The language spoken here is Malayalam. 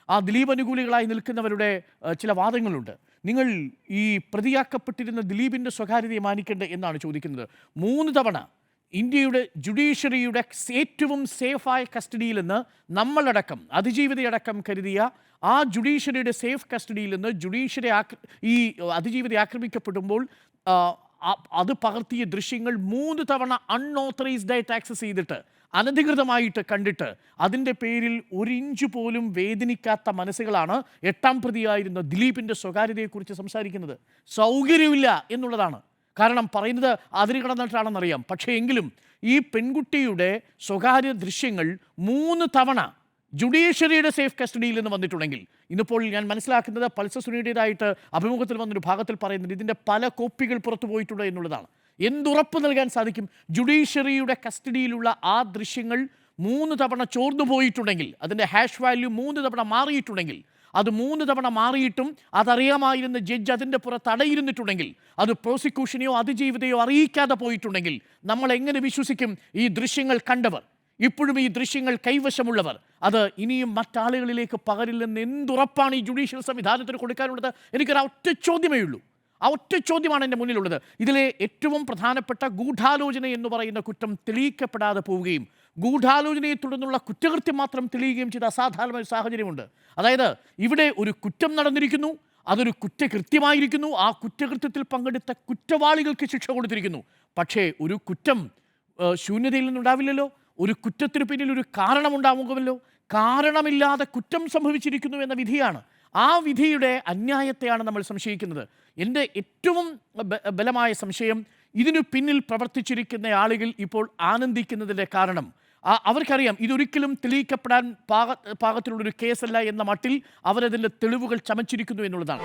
ആ ദിലീപ് അനുകൂലികളായി നിൽക്കുന്നവരുടെ ചില വാദങ്ങളുണ്ട്. നിങ്ങൾ ഈ പ്രതിയാക്കപ്പെട്ടിരുന്ന ദിലീപിൻ്റെ സ്വകാര്യതയെ മാനിക്കേണ്ടത് എന്നാണ് ചോദിക്കുന്നത്. 3 തവണ ഇന്ത്യയുടെ ജുഡീഷ്യറിയുടെ ഏറ്റവും സേഫായ കസ്റ്റഡിയിൽ നിന്ന് നമ്മളടക്കം അതിജീവിതയടക്കം കരുതിയ ആ ജുഡീഷ്യറിയുടെ സേഫ് കസ്റ്റഡിയിൽ നിന്ന് ഈ അതിജീവിത ആക്രമിക്കപ്പെടുമ്പോൾ അത് പകർത്തിയ ദൃശ്യങ്ങൾ 3 തവണ അൺഓത്തറൈസ്ഡായിട്ട് ആക്സസ് ചെയ്തിട്ട് അനധികൃതമായിട്ട് കണ്ടിട്ട് അതിൻ്റെ പേരിൽ 1 ഇഞ്ച് പോലും വേദനിക്കാത്ത മനസ്സുകളാണ് 8ാം പ്രതിയായിരുന്ന ദിലീപിൻ്റെ സ്വകാര്യതയെക്കുറിച്ച് സംസാരിക്കുന്നത്. സൗകര്യമില്ല എന്നുള്ളതാണ്. കാരണം പറയുന്നത് അതിര് കടന്നിട്ടാണെന്നറിയാം. പക്ഷേ എങ്കിലും ഈ പെൺകുട്ടിയുടെ സ്വകാര്യ ദൃശ്യങ്ങൾ 3 തവണ ജുഡീഷ്യറിയുടെ സേഫ് കസ്റ്റഡിയിൽ നിന്ന് വന്നിട്ടുണ്ടെങ്കിൽ, ഇന്നിപ്പോൾ ഞാൻ മനസ്സിലാക്കുന്നത് പൾസർ സുനിയുടേതായിട്ട് അഭിമുഖത്തിൽ വന്നൊരു ഭാഗത്തിൽ പറയുന്നത് ഇതിൻ്റെ പല കോപ്പികൾ പുറത്തു പോയിട്ടുണ്ട് എന്നുള്ളതാണ്. എന്തുറപ്പ് നൽകാൻ സാധിക്കും? ജുഡീഷ്യറിയുടെ കസ്റ്റഡിയിലുള്ള ആ ദൃശ്യങ്ങൾ 3 തവണ ചോർന്നു പോയിട്ടുണ്ടെങ്കിൽ, അതിൻ്റെ ഹാഷ് വാല്യൂ 3 തവണ മാറിയിട്ടുണ്ടെങ്കിൽ, അത് 3 തവണ മാറിയിട്ടും അതറിയാമായിരുന്ന ജഡ്ജ് അതിൻ്റെ പുറത്ത് അടയിരുന്നിട്ടുണ്ടെങ്കിൽ, അത് പ്രോസിക്യൂഷനെയോ അതിജീവിതയോ അറിയിക്കാതെ പോയിട്ടുണ്ടെങ്കിൽ, നമ്മൾ എങ്ങനെ വിശ്വസിക്കും ഈ ദൃശ്യങ്ങൾ കണ്ടവർ, ഇപ്പോഴും ഈ ദൃശ്യങ്ങൾ കൈവശമുള്ളവർ അത് ഇനിയും മറ്റാളുകളിലേക്ക് പകരില്ലെന്ന് എന്തുറപ്പാണ് ഈ ജുഡീഷ്യൽ സംവിധാനത്തിന് കൊടുക്കാനുള്ളത്? എനിക്കൊരു ഒറ്റ ചോദ്യമേ ഉള്ളൂ. ആ ഒറ്റ ചോദ്യമാണ് എൻ്റെ മുന്നിലുള്ളത്. ഇതിലെ ഏറ്റവും പ്രധാനപ്പെട്ട ഗൂഢാലോചന എന്ന് പറയുന്ന കുറ്റം തെളിയിക്കപ്പെടാതെ പോവുകയും ഗൂഢാലോചനയെ തുടർന്നുള്ള കുറ്റകൃത്യം മാത്രം തെളിയുകയും ചെയ്ത അസാധാരണ ഒരു സാഹചര്യമുണ്ട്. അതായത് ഇവിടെ ഒരു കുറ്റം നടന്നിരിക്കുന്നു, അതൊരു കുറ്റകൃത്യമായിരിക്കുന്നു, ആ കുറ്റകൃത്യത്തിൽ പങ്കെടുത്ത കുറ്റവാളികൾക്ക് ശിക്ഷ കൊടുത്തിരിക്കുന്നു. പക്ഷേ ഒരു കുറ്റം ശൂന്യതയിൽ നിന്നുണ്ടാവില്ലല്ലോ. ഒരു കുറ്റത്തിന് പിന്നിൽ ഒരു കാരണമുണ്ടാവുമല്ലോ. കാരണമില്ലാതെ കുറ്റം സംഭവിച്ചിരിക്കുന്നു എന്ന വിധിയാണ്. ആ വിധിയുടെ അന്യായത്തെയാണ് നമ്മൾ സംശയിക്കുന്നത്. എൻ്റെ ഏറ്റവും ബലമായ സംശയം, ഇതിനു പിന്നിൽ പ്രവർത്തിച്ചിരിക്കുന്ന ആളുകൾ ഇപ്പോൾ ആനന്ദിക്കുന്നതിൻ്റെ കാരണം അവർക്കറിയാം ഇതൊരിക്കലും തെളിയിക്കപ്പെടാൻ പാകത്തിലുള്ളൊരു കേസല്ല എന്ന മട്ടിൽ അവരതിൻ്റെ തെളിവുകൾ ചമച്ചിരിക്കുന്നു എന്നുള്ളതാണ്.